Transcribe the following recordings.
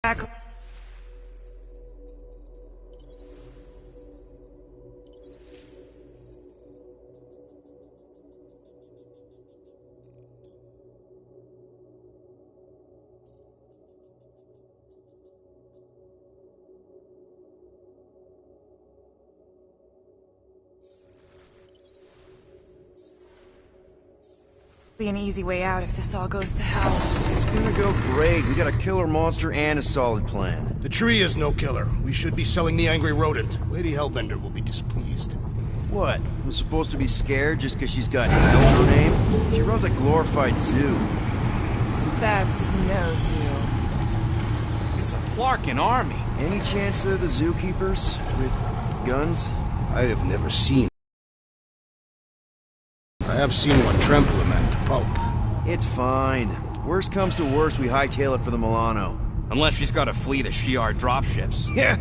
Back. Be an easy way out if this all goes to hell. It's gonna go great. We got a killer monster and a solid plan. The tree is no killer. We should be selling the angry rodent. Lady Hellbender will be displeased. What? I'm supposed to be scared just because she's got hell in her name? She runs a glorified zoo. That's no zoo. It's a Flarkin army. Any chance they're the zookeepers? With guns? I have never seen... I have seen one trample a man to pulp. It's fine. Worst comes to worst, we hightail it for the Milano. Unless she's got a fleet of Shi'ar dropships. Yeah,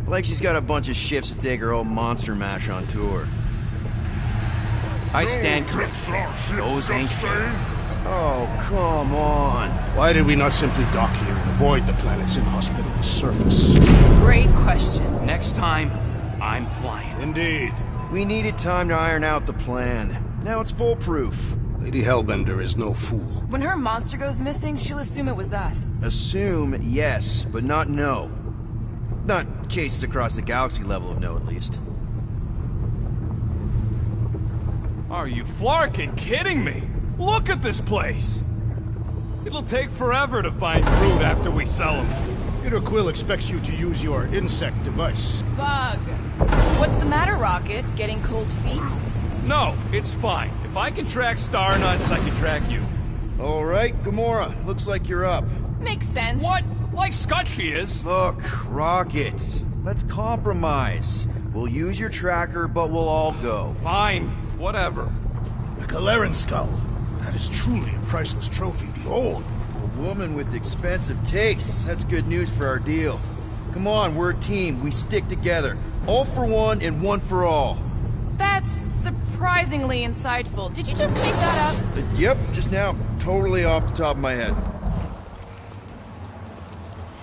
like she's got a bunch of ships to take her old monster mash on tour. I stand corrected. Those ain't fair. Oh, come on. Why did we not simply dock here and avoid the planet's inhospitable surface? Great question. Next time, I'm flying. Indeed. We needed time to iron out the plan. Now it's foolproof. Lady Hellbender is no fool. When her monster goes missing, she'll assume it was us. Assume, yes, but not no. Not chases across the galaxy level of no, at least. Are you Flarkin kidding me? Look at this place! It'll take forever to find fruit after we sell them. Peter Quill expects you to use your insect device. Bug. What's the matter, Rocket? Getting cold feet? No, it's fine. If I can track Star Nuts, I can track you. All right, Gamora, looks like you're up. Makes sense. What? Like Scutchy is. Look, Rocket, let's compromise. We'll use your tracker, but we'll all go. Fine. Whatever. A Galeran skull. That is truly a priceless trophy. Behold. A woman with expensive tastes. That's good news for our deal. Come on, we're a team. We stick together. All for one and one for all. That's surprisingly insightful. Did you just make that up? Yep, just now. Totally off the top of my head.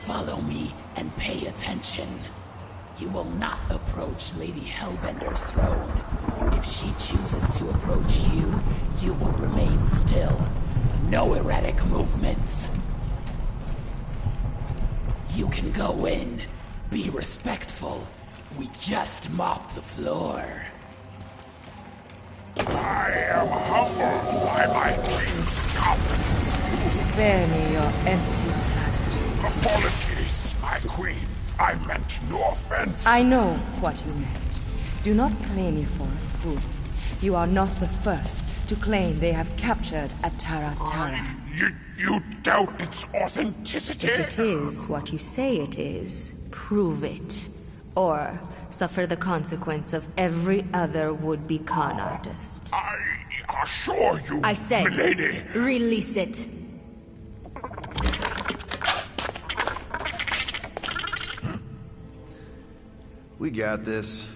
Follow me and pay attention. You will not approach Lady Hellbender's throne. If she chooses to approach you, you will remain still. No erratic movements. You can go in. Be respectful. We just mopped the floor. I am humbled by my king's competence. Spare me your empty platitudes. Apologies, my queen. I meant no offense. I know what you meant. Do not play me for a fool. You are not the first to claim they have captured Atara Tara. You doubt its authenticity? If it is what you say it is, prove it. Or suffer the consequence of every other would-be con artist. I assure you, I say, milady. Release it. We got this.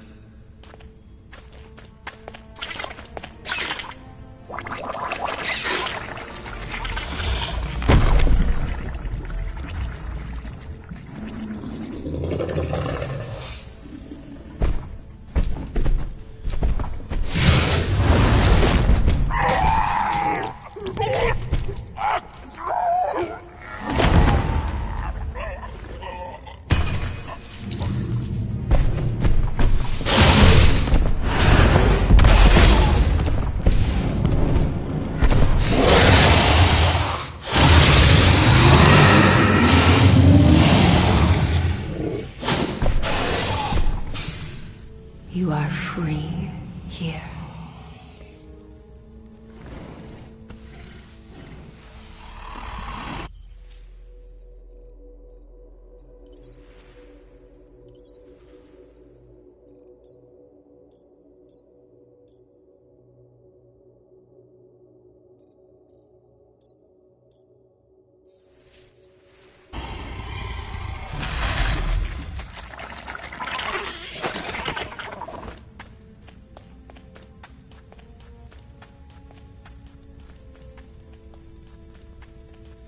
You are free here.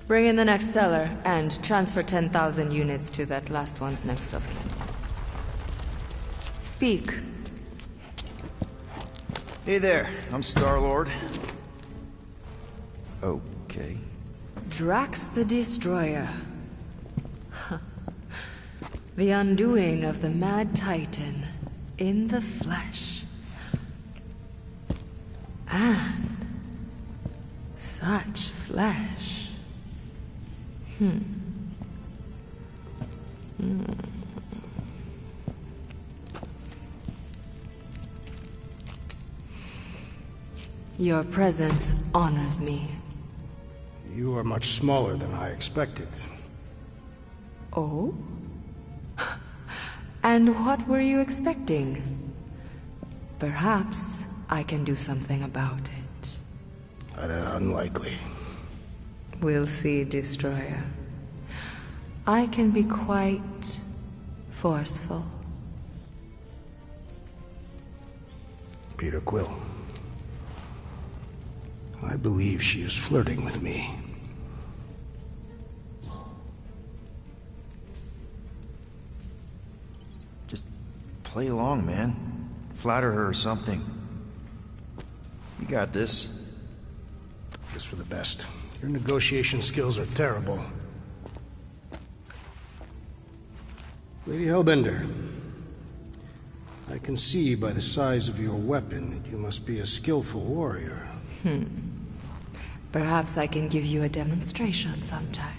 Bring in the next seller, and transfer 10,000 units to that last one's next of kin. Speak. Hey there, I'm Star-Lord. Okay. Drax the Destroyer. The undoing of the Mad Titan in the flesh. And such flesh. Your presence honors me. You are much smaller than I expected. Oh? And what were you expecting? Perhaps I can do something about it. Unlikely. We'll see, Destroyer. I can be quite forceful. Peter Quill. I believe she is flirting with me. Just play along, man. Flatter her or something. You got this. Just for the best. Your negotiation skills are terrible. Lady Hellbender, I can see by the size of your weapon that you must be a skillful warrior. Perhaps I can give you a demonstration sometime.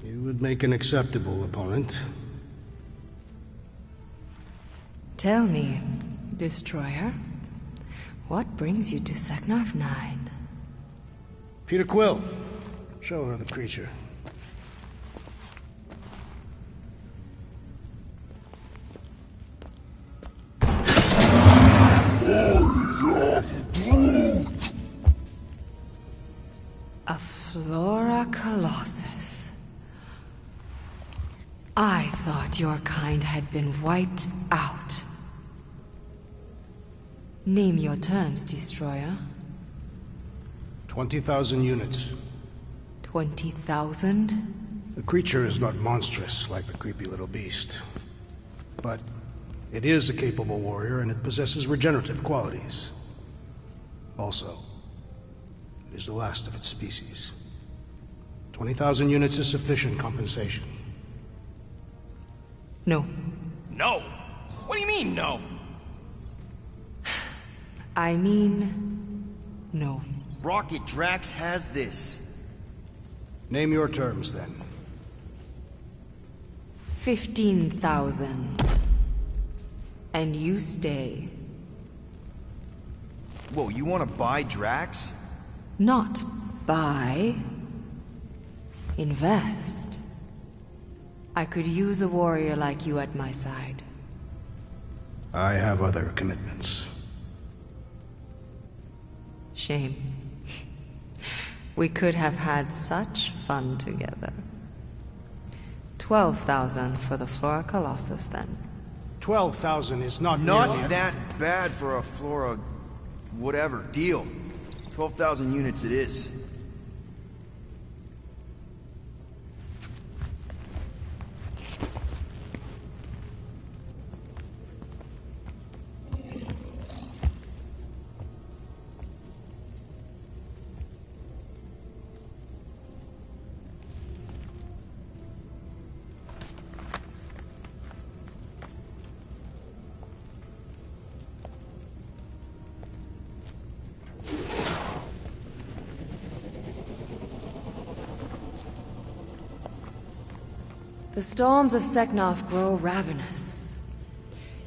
You would make an acceptable opponent. Tell me, Destroyer, what brings you to Seknarf 9? Peter Quill, show her the creature. A Flora Colossus. I thought your kind had been wiped out. Name your terms, Destroyer. 20,000 units. 20,000? The creature is not monstrous like the creepy little beast. But it is a capable warrior and it possesses regenerative qualities. Also, it is the last of its species. 20,000 units is sufficient compensation. No. No! What do you mean, no? I mean, no. Rocket Drax has this. Name your terms, then. 15,000. And you stay. Whoa, you want to buy Drax? Not buy. Invest. I could use a warrior like you at my side. I have other commitments. Shame. We could have had such fun together. 12,000 for the Flora Colossus, then. 12,000 is not Not nearly that bad for a Flora... whatever. Deal. 12,000 units it is. The storms of Seknarf grow ravenous.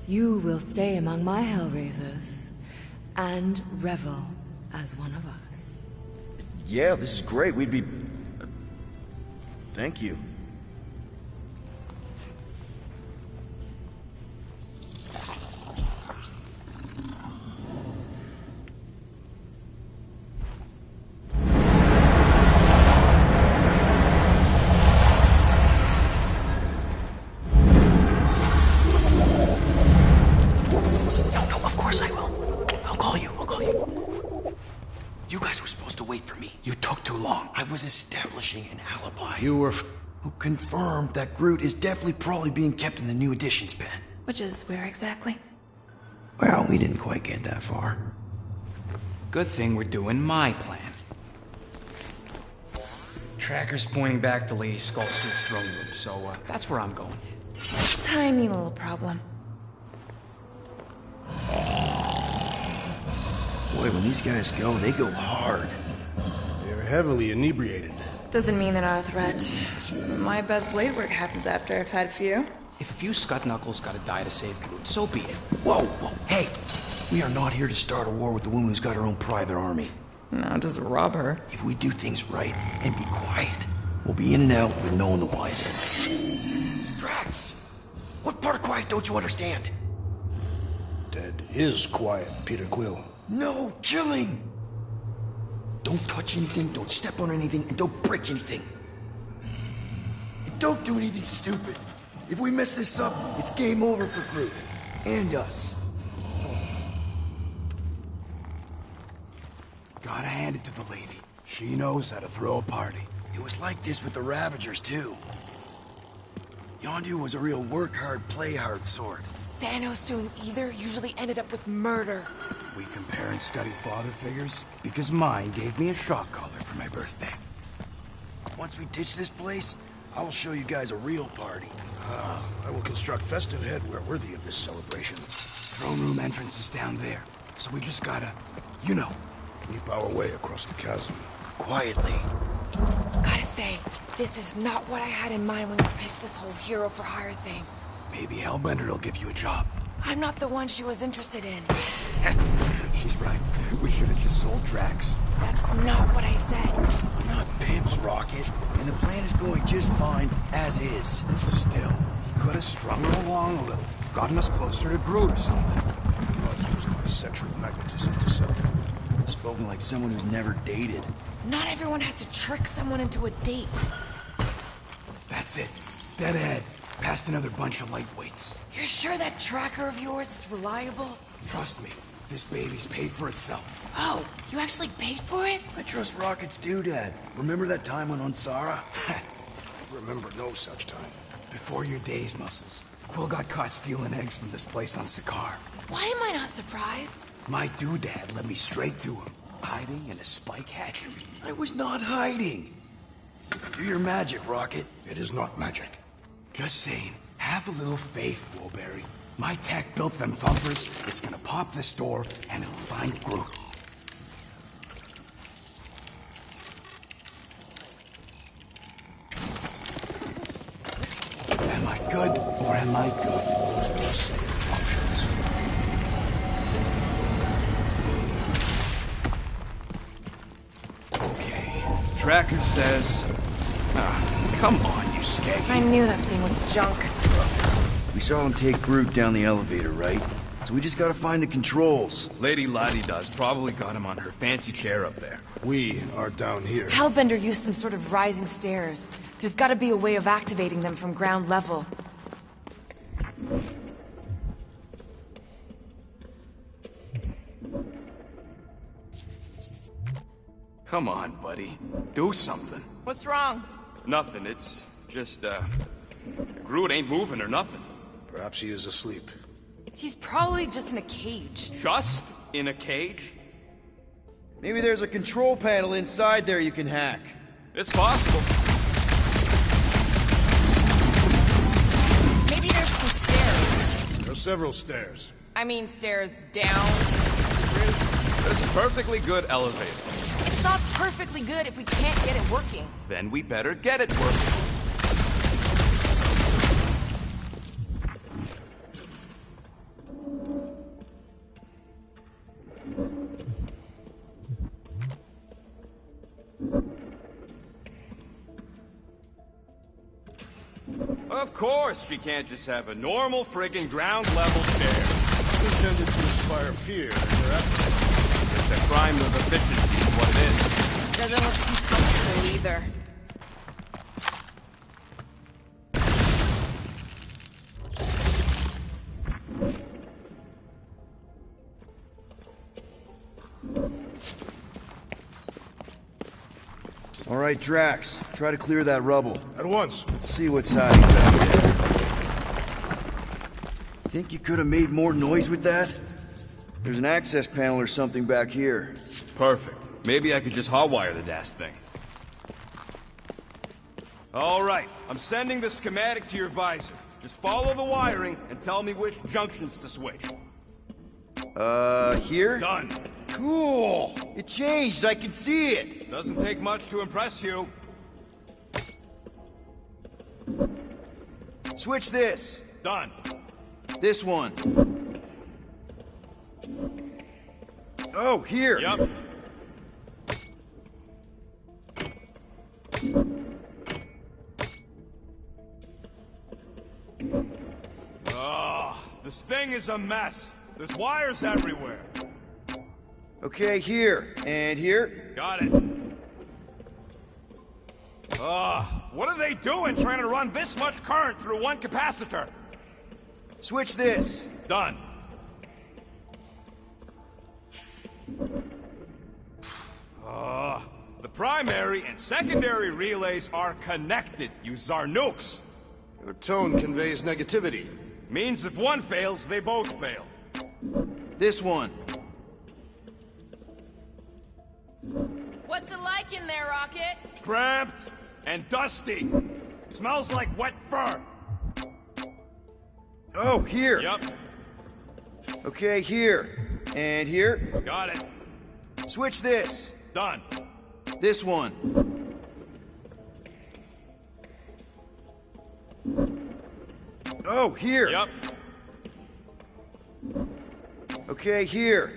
You will stay among my Hellraisers and revel as one of us. Yeah, this is great. We'd be... Thank you. You guys were supposed to wait for me. You took too long. I was establishing an alibi. You were... Who confirmed that Groot is definitely probably being kept in the new additions pen. Which is where exactly? Well, we didn't quite get that far. Good thing we're doing my plan. Tracker's pointing back to Lady Skullsuit's throne room, so that's where I'm going. Tiny little problem. Boy, when these guys go, they go hard. They're heavily inebriated. Doesn't mean they're not a threat. My best blade work happens after I've had a few. If a few Scut Knuckles gotta die to save Groot, so be it. Whoa, whoa, hey! We are not here to start a war with the woman who's got her own private army. No, just rob her. If we do things right and be quiet, we'll be in and out with no one the wiser. Drax! What part of quiet don't you understand? Dead is quiet, Peter Quill. No killing! Don't touch anything, don't step on anything, and don't break anything. And don't do anything stupid. If we mess this up, it's game over for Groot. And us. Gotta hand it to the lady. She knows how to throw a party. It was like this with the Ravagers, too. Yondu was a real work hard, play hard sort. Thanos doing either usually ended up with murder. We comparing Scuddy father figures? Because mine gave me a shock collar for my birthday. Once we ditch this place, I will show you guys a real party. I will construct festive headwear worthy of this celebration. Throne room entrance is down there, so we just gotta, you know. Leap our way across the chasm. Quietly. Gotta say, this is not what I had in mind when you pitched this whole hero for hire thing. Maybe Hellbender will give you a job. I'm not the one she was interested in. She's right. We should have just sold Drax. That's not what I said. We're not pimps, Rocket, and the plan is going just fine as is. Still, he could have strung her along a little, gotten us closer to Groot or something. Not used my sexual magnetism deceptively. Spoken like someone who's never dated. Not everyone has to trick someone into a date. That's it. Dead ahead. Past another bunch of lightweights. You're sure that tracker of yours is reliable? Trust me, this baby's paid for itself. Oh, you actually paid for it? I trust Rocket's doodad. Remember that time on Ansara? Remember no such time. Before your days, Muscles, Quill got caught stealing eggs from this place on Sakaar. Why am I not surprised? My doodad led me straight to him, hiding in a spike hatchery. I was not hiding. Do your magic, Rocket. It is not magic. Just saying, have a little faith, Woolberry. My tech built them thumpers. It's gonna pop this door, and it'll find Groot. Am I good, or am I good? Those are the same options. Okay. Tracker says... come on, you skeggy. I knew that thing was junk. We saw him take Groot down the elevator, right? So we just gotta find the controls. Lady Ladi-Da's probably got him on her fancy chair up there. We are down here. Hellbender used some sort of rising stairs. There's gotta be a way of activating them from ground level. Come on, buddy. Do something. What's wrong? Nothing, it's just, Groot ain't moving or nothing. Perhaps he is asleep. He's probably just in a cage. Just in a cage? Maybe there's a control panel inside there you can hack. It's possible. Maybe there's some stairs. There are several stairs. I mean stairs down. There's a perfectly good elevator. It's not perfectly good if we can't get it working. Then we better get it working. Of course she can't just have a normal friggin' ground-level chair. Intended to inspire fear. It's a crime of efficiency is what it is. Doesn't look too comfortable either. All right, Drax, try to clear that rubble. At once. Let's see what's hiding back there. Think you could have made more noise with that? There's an access panel or something back here. Perfect. Maybe I could just hotwire the dashed thing. All right, I'm sending the schematic to your visor. Just follow the wiring and tell me which junctions to switch. Here? Done. Cool! It changed, I can see it! Doesn't take much to impress you. Switch this. Done. This one. Oh, here! Yep. This thing is a mess. There's wires everywhere. Okay, here. And here. Got it. What are they doing trying to run this much current through one capacitor? Switch this. Done. The primary and secondary relays are connected, you Zarnooks. Your tone conveys negativity. Means if one fails, they both fail. This one. What's it like in there, Rocket? Cramped and dusty. Smells like wet fur. Oh, here. Yep. Okay, here. And here. Got it. Switch this. Done. This one. Oh, here. Yep. Okay, here.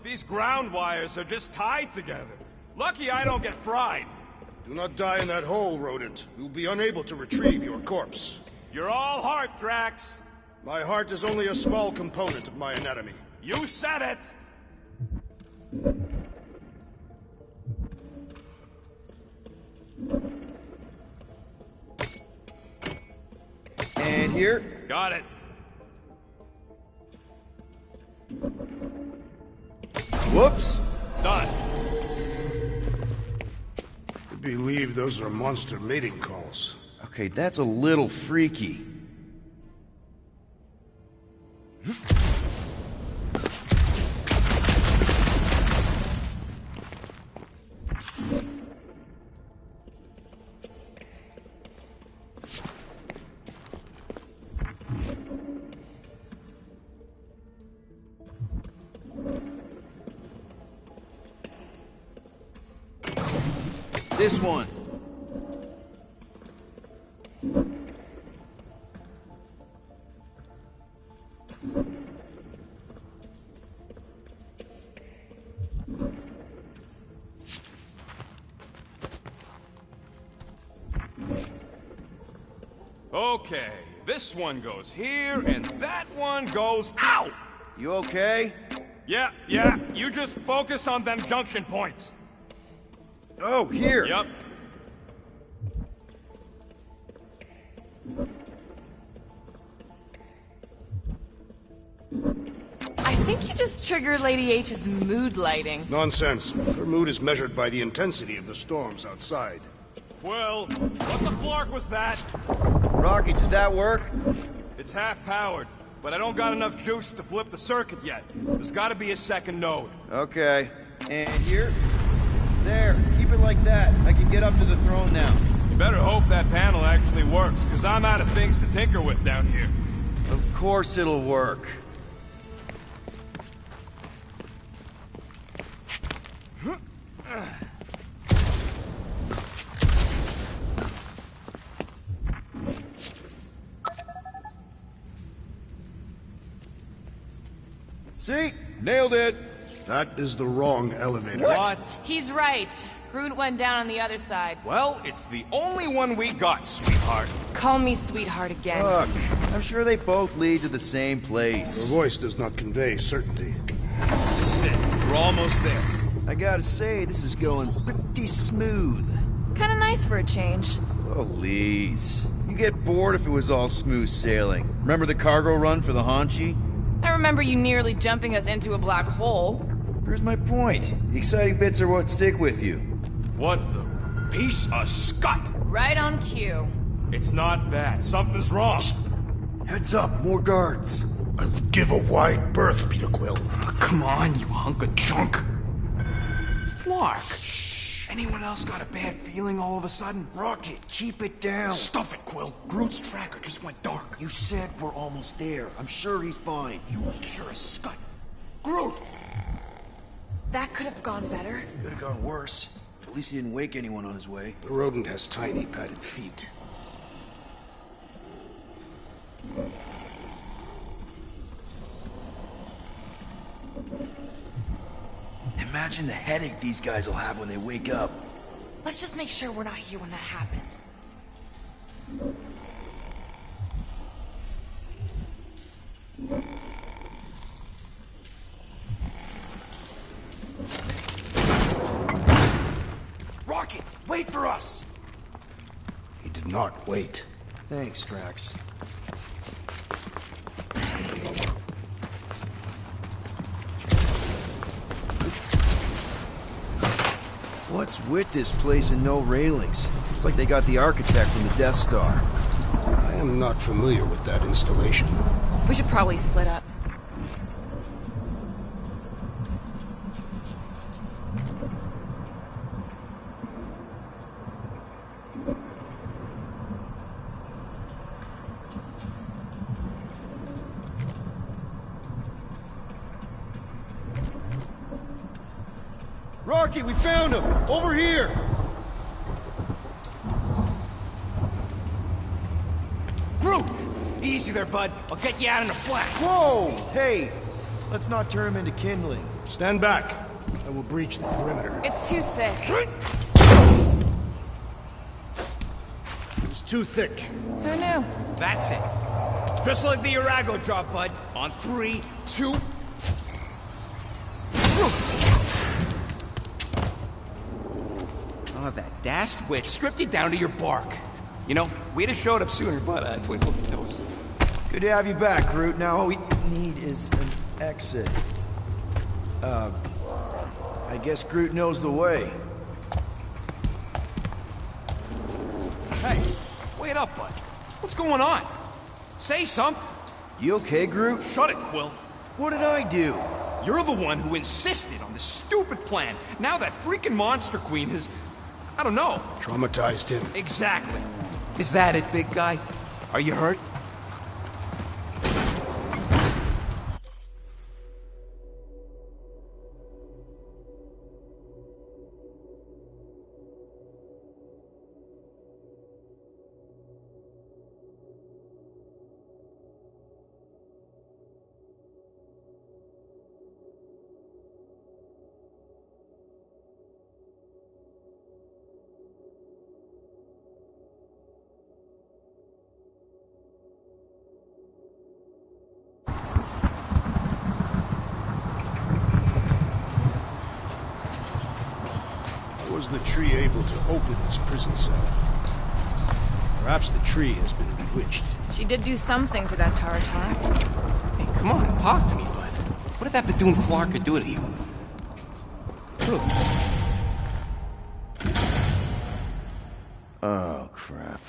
These ground wires are just tied together. Lucky I don't get fried. Do not die in that hole, rodent. We will be unable to retrieve your corpse. You're all heart, Drax. My heart is only a small component of my anatomy. You said it! And here. Got it. Whoops. Done. I believe those are monster mating calls. Okay, that's a little freaky. This one. Okay, this one goes here, and that one goes... Ow! You okay? Yeah, you just focus on them junction points. Oh, here. Yep. I think you just triggered Lady H's mood lighting. Nonsense. Her mood is measured by the intensity of the storms outside. Well, what the flark was that? Rocky, did that work? It's half-powered, but I don't got enough juice to flip the circuit yet. There's gotta be a second node. Okay. And here? There. Keep it like that. I can get up to the throne now. You better hope that panel actually works, because I'm out of things to tinker with down here. Of course it'll work. See? Nailed it! That is the wrong elevator. What? He's right. Groot went down on the other side. Well, it's the only one we got, sweetheart. Call me sweetheart again. Look, I'm sure they both lead to the same place. Your voice does not convey certainty. Just sit. We're almost there. I gotta say, this is going pretty smooth. Kinda nice for a change. Please. You get bored if it was all smooth sailing. Remember the cargo run for the Hanshi? I remember you nearly jumping us into a black hole. Here's my point. The exciting bits are what stick with you. What the piece of scut? Right on cue. It's not that. Something's wrong. Heads up, more guards. I would give a wide berth, Peter Quill. Come on, you hunk of junk. Flark. Anyone else got a bad feeling all of a sudden? Rocket, keep it down. Stuff it, Quill. Groot's tracker just went dark. You said we're almost there. I'm sure he's fine. You ain't sure as scut. Groot! That could have gone better. Could have gone worse. At least he didn't wake anyone on his way. The rodent has tiny padded feet. Imagine the headache these guys will have when they wake up. Let's just make sure we're not here when that happens. Rocket, wait for us! He did not wait. Thanks, Drax. What's with this place and no railings? It's like they got the architect from the Death Star. I am not familiar with that installation. We should probably split up. Rocky, we found him! Over here! Groot! Easy there, bud. I'll get you out in a flash. Whoa! Hey! Let's not turn him into kindling. Stand back. I will breach the perimeter. It's too thick. It's too thick. Who knew? That's it. Just like the Urago drop, bud. On 3, 2... Oh, that dashed witch stripped you down to your bark. You know, we'd have showed up sooner, but twinkle your toes. Good to have you back, Groot. Now all we need is an exit. I guess Groot knows the way. Hey, wait up, bud. What's going on? Say something. You okay, Groot? Shut it, Quill. What did I do? You're the one who insisted on this stupid plan. Now that freaking Monster Queen has... I don't know. Traumatized him. Exactly. Is that it, big guy? Are you hurt? Was the tree able to open its prison cell? Perhaps the tree has been bewitched. She did do something to that Taratar. Hey, come on, talk to me, bud. What did that Bethune Flarka do to you? Oh, crap.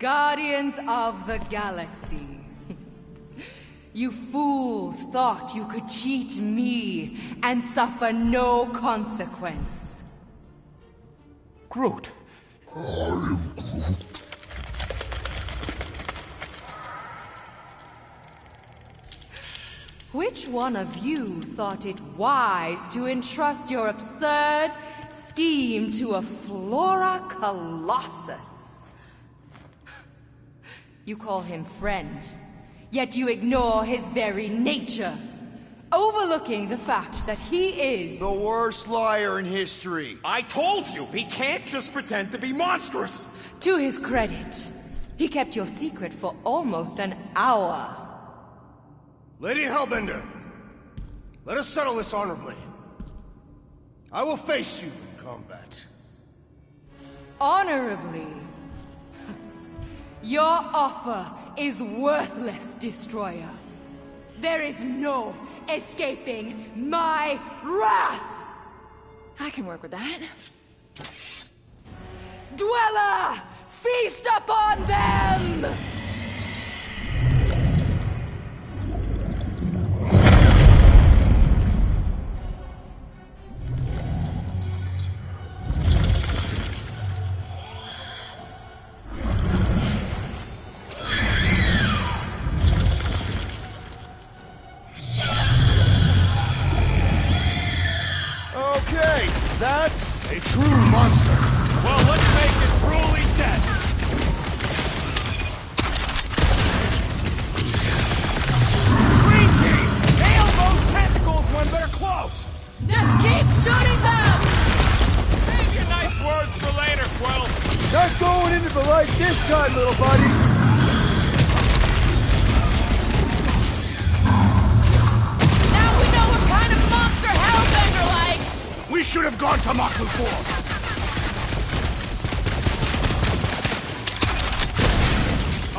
Guardians of the Galaxy. You fools thought you could cheat me and suffer no consequence. Groot. Which one of you thought it wise to entrust your absurd scheme to a Flora Colossus? You call him friend, yet you ignore his very nature. overlooking the fact that he is... The worst liar in history. I told you, he can't just pretend to be monstrous! To his credit, he kept your secret for almost an hour. Lady Hellbender, let us settle this honorably. I will face you in combat. Honorably? Your offer is worthless, Destroyer. There is no escaping my wrath! I can work with that. Dweller! Feast upon them! Okay, that's a true monster. Well, let's make it truly dead. Green Team! Nail those tentacles when they're close! Just keep shooting them! Save your nice words for later, Quill. Not going into the light this time, little buddy. Now we know what kind of monster Hellbender likes! We should have gone to Mach 4.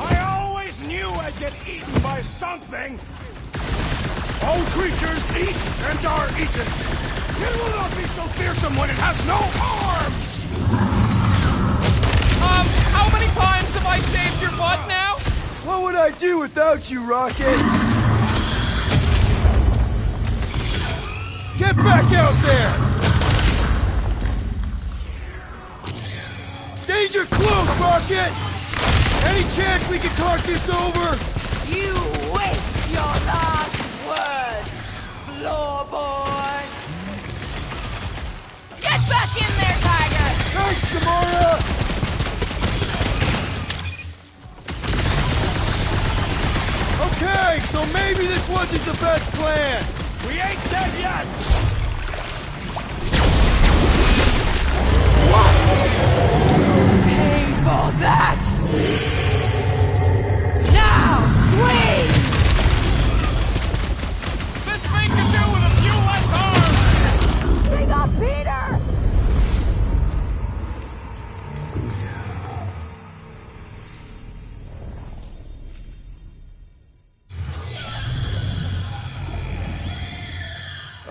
I always knew I'd get eaten by something! All creatures eat and are eaten. It will not be so fearsome when it has no arms! How many times have I saved your butt now? What would I do without you, Rocket? Get back out there! Danger close, Rocket! Any chance we can talk this over? You waste your last word, floorboard! Get back in there, Tiger! Thanks, Gamora! Okay, so maybe this wasn't the best plan. We ain't dead yet! Pay for that! Now, swing! This thing can do with a few less arms! Bring up Peter!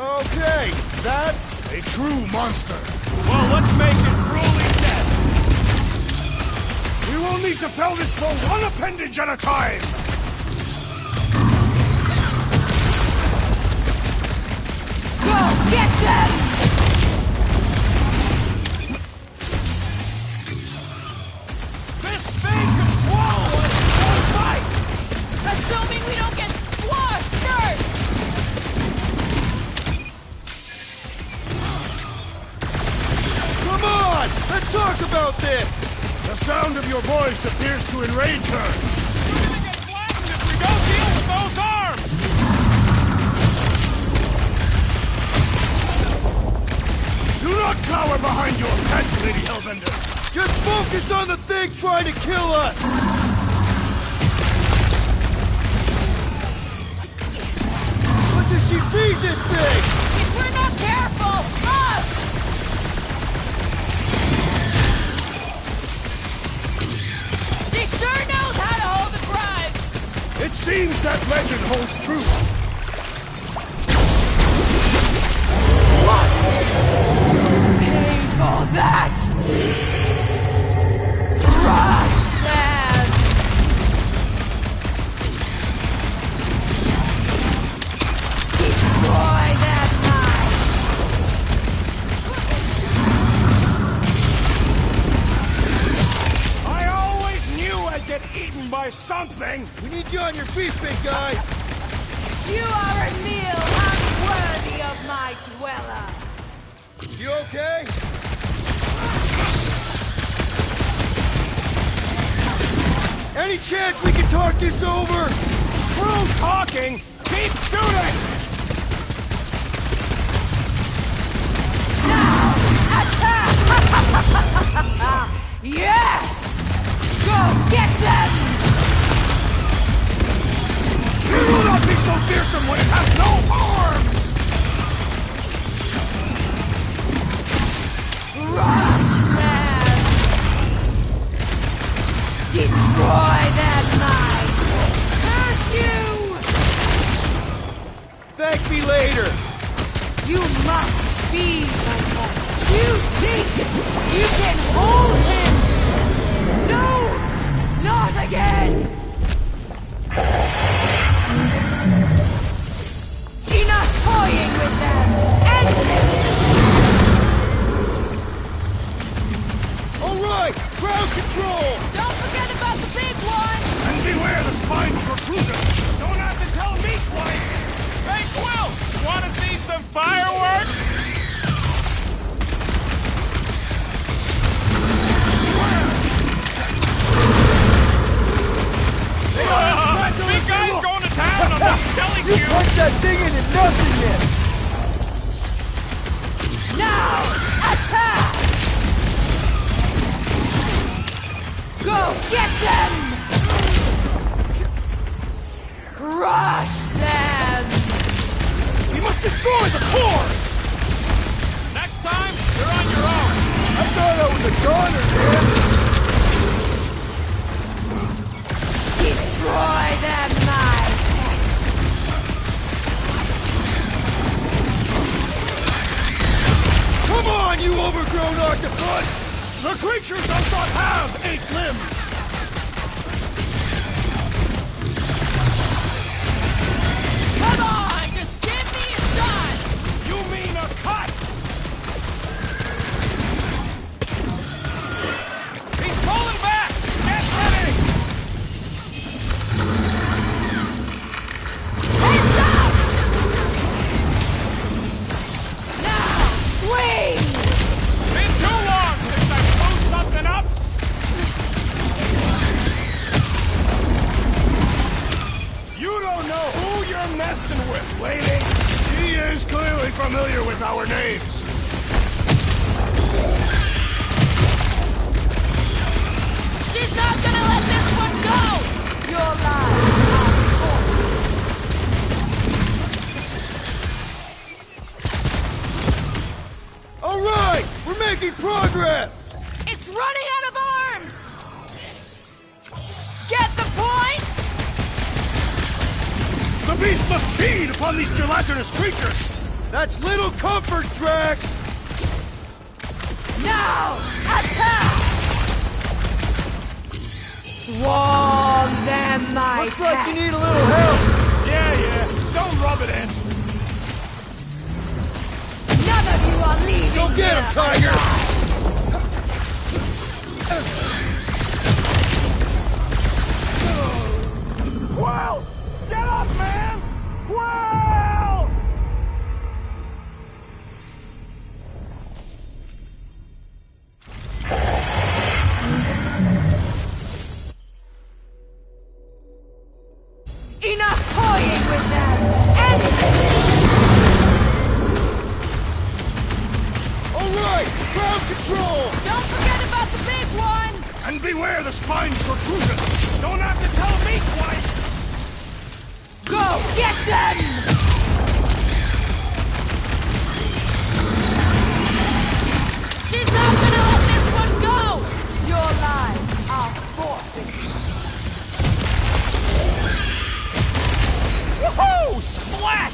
Okay, that's a true monster. Well, let's make it truly dead! We will need to fell this foe one appendage at a time! Go get them! This thing could swallow us in one bite! Assuming we don't get squashed first! Come on! Let's talk about this! The sound of your voice appears to enrage her. We're gonna get blasted if we don't deal with those arms! Do not cower behind your pet, Lady Hellbender. Just focus on the thing trying to kill us! What does she feed this thing? If we're not careful, us! She sure knows how to hold a grudge! It seems that legend holds true. Pay for that! Crush them! Destroy their minds! I always knew I'd get eaten by something! We need you on your feet, big guy! You are a meal unworthy of my dweller! You okay? Any chance we can talk this over? Screw talking! Keep shooting! Yes! Go get them! It will not be so fearsome when it has no arms! Destroy their lives! Curse you! Thank me later! You must be like that. You think you can hold him? No! Not again! Enough toying with them! End it! Alright! Crowd control! Don't forget about the big one! And beware the spine protrusion! Don't have to tell me twice! Hey, Quill! Wanna see some fireworks? Big guy's going to town, I'm telling you! Punch that thing into nothingness! Now! Attack! Go get them! Crush them! We must destroy the cores! Next time, you're on your own! I thought I was a goner, man! Destroy them, my pet! Come on, you overgrown octopus! The creature does not have 8 limbs! Come on, just give me a shot! You mean a cut! He's pulling back! Get ready! Heads up! Now, swing! Been too long since I blew something up! You don't know who you're messing with, lady! She is clearly familiar with our names! She's not gonna let this one go! Your lives are Alright! We're making progress! It's running out of arms! Get the point? The beast must feed upon these gelatinous creatures! That's little comfort, Drax! now! Attack! Swarm them, my Looks like you pet. need a little help! Yeah, don't rub it in! None of you are leaving. Go get him, here Tiger! alive. Well! Get up, man! Well! Enough toying with them. End this. Alright! Ground control! Don't forget about the big one! And beware the spine protrusion! Don't have to tell me twice! Go get them! She's not gonna let this one go! Your lives are forfeit. Woohoo! Splat!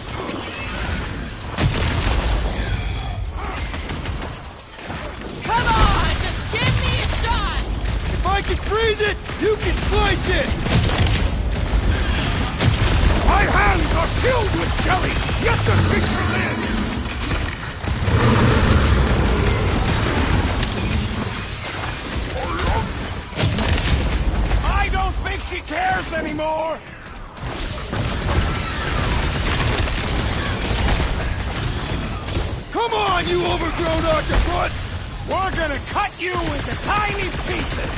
Come on, just give me a shot! If I can freeze it, you can slice it! My hands are filled with jelly, yet the creature lives! I don't think she cares anymore! Come on, you overgrown octopus! We're gonna cut you into tiny pieces!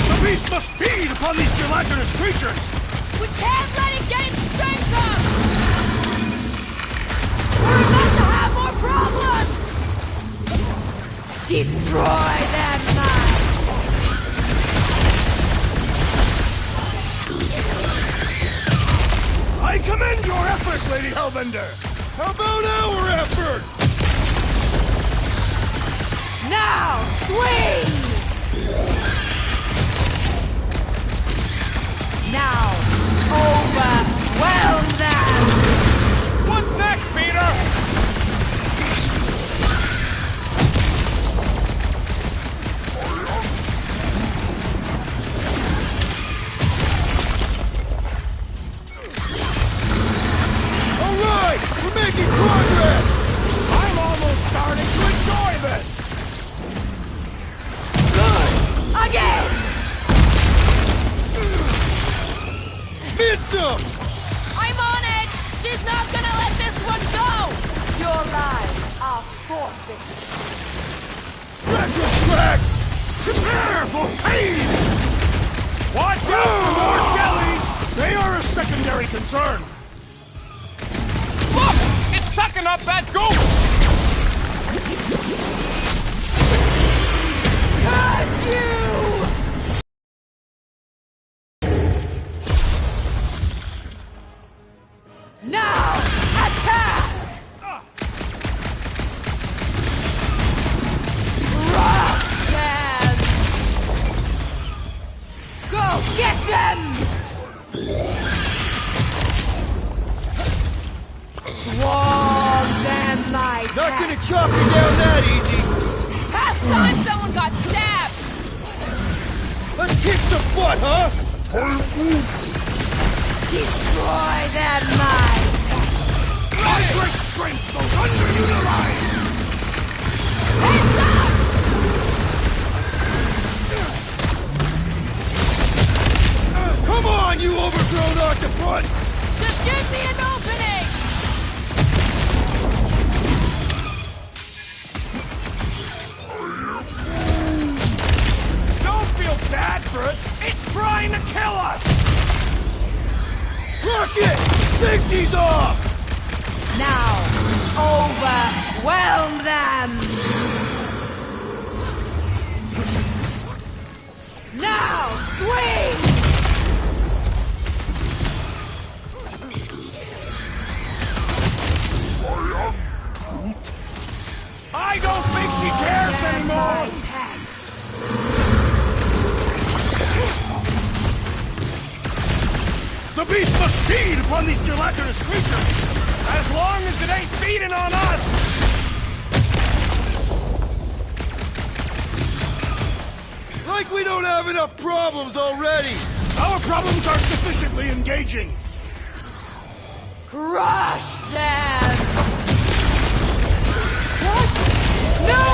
The beast must feed upon these gelatinous creatures! We can't let it get its strength up! Hurry Destroy them, man! I commend your effort, Lady Hellbender! How about our effort? Now, swing! Now, overwhelm them! What's next, Peter? All right, we're making progress! I'm almost starting to enjoy this! Again! Midsum! I'm on it! She's not gonna let this one go! Your lives are forfeit. Retrospects! Prepare for pain! Watch out for more jellies! They are a secondary concern! Look! It's sucking up that goop! Curse you! Now, attack! Rock them! Go get them! Swarm them, my Not gonna pets. chop you down that easy! Past time someone got stabbed! Let's kick some butt, huh? Destroy them, my My great strength goes underutilized! Heads up! Come on, you overgrown octopus! Just give me an opening! Don't feel bad for it! It's trying to kill us! Rocket! Safety's off! Now, overwhelm them! Now, swing! I don't think she cares anymore! The beast must feed upon these gelatinous creatures! As long as it ain't feeding on us! Like we don't have enough problems already! Our problems are sufficiently engaging! Crush them! What? No!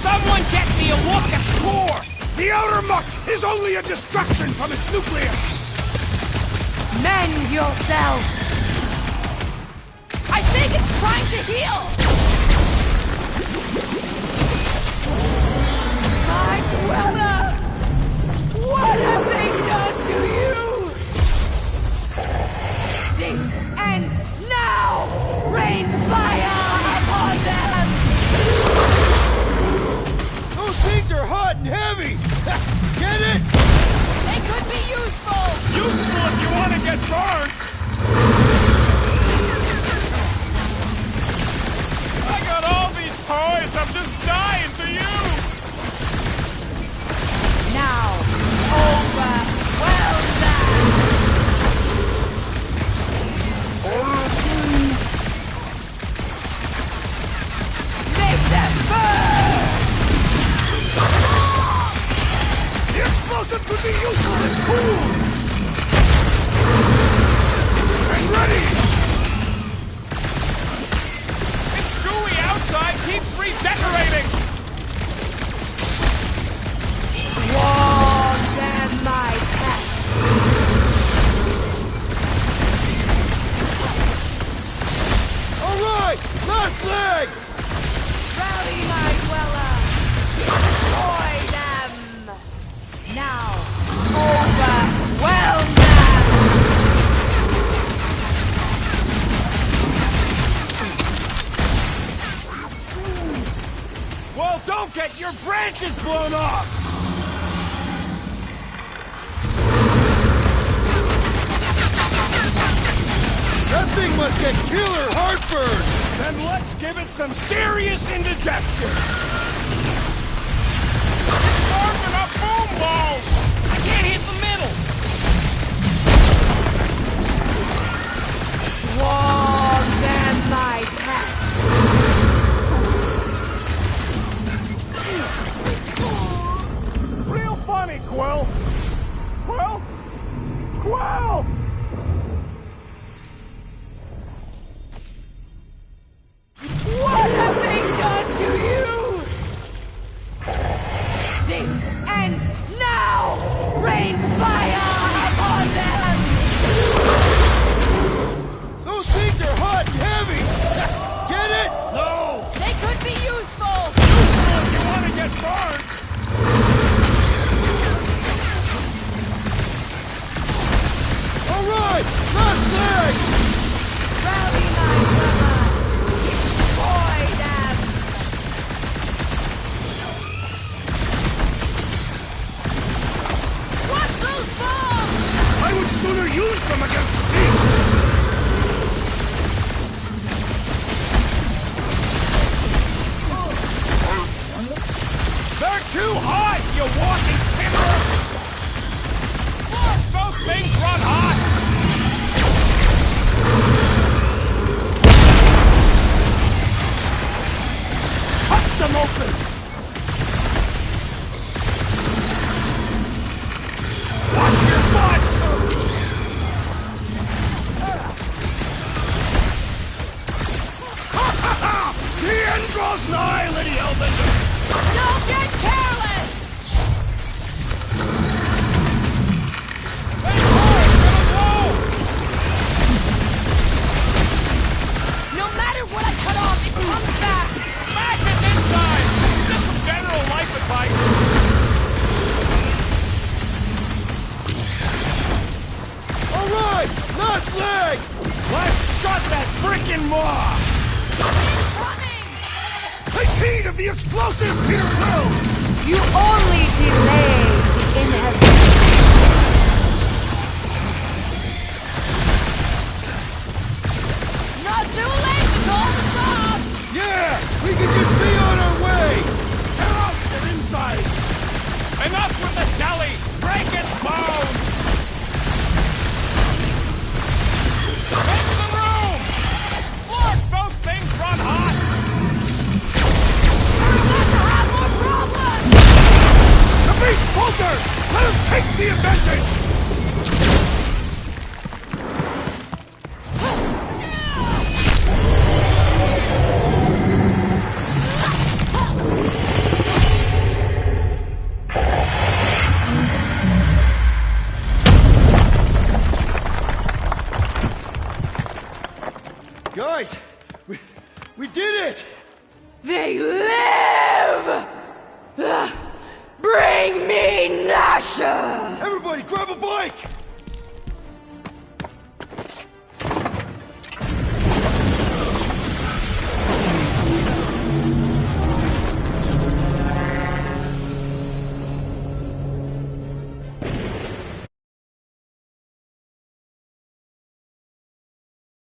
Someone get me a look at core! The outer muck is only a distraction from its nucleus! Mend yourself! I think it's trying to heal! My dweller! What have they done to you? This ends now! Rain fire upon them! Those things are hot and heavy! Get it? They could be useful! Useful if you want to get burned! I got all these toys I'm just dying to use! Now, overwhelm them! Make them burn! The explosive could be useful if cool! And ready! It's gooey outside keeps redecorating! Swarm them, my pets! All right, last leg! Rally, my dweller! Destroy them! Now, overwhelm them! your branches blown off! That thing must get killer heartburn! Then let's give it some serious indigestion! Carving up boom balls! I can't hit the middle! Swarm them, my pet! Real funny, Quill! Quill? Quill! What have they done to you? This ends now! Rain fire upon them! Those things are hot and heavy! Get it? No! They could be useful! Useful if you want to get burned! Alright! Last leg! Rally, my brother! Destroy them! What's those bombs? I would sooner use them against the beast! They're too hot, you walking timber! Look, those things run hot! Cut them open! Watch your butts! Ha ha ha! The end draws nigh, Lady Hellbender! Don't get careless! Hey, boy, go! No matter what I cut off, it comes back! Smash its inside! Just some general life advice. Alright! Last leg! Let's shut that frickin' maw! Take heed of the explosive, Peter Quill! You only delay the inevitable. Not too late to call this off! Yeah! We can just be on our way! Tear out their insides! Enough with the jelly! Break its bones! Make some room! Look, those things run hot! The beast falters! Let us take the advantage! Guys, we did it! They live! Bring me Nasha! Everybody grab a bike!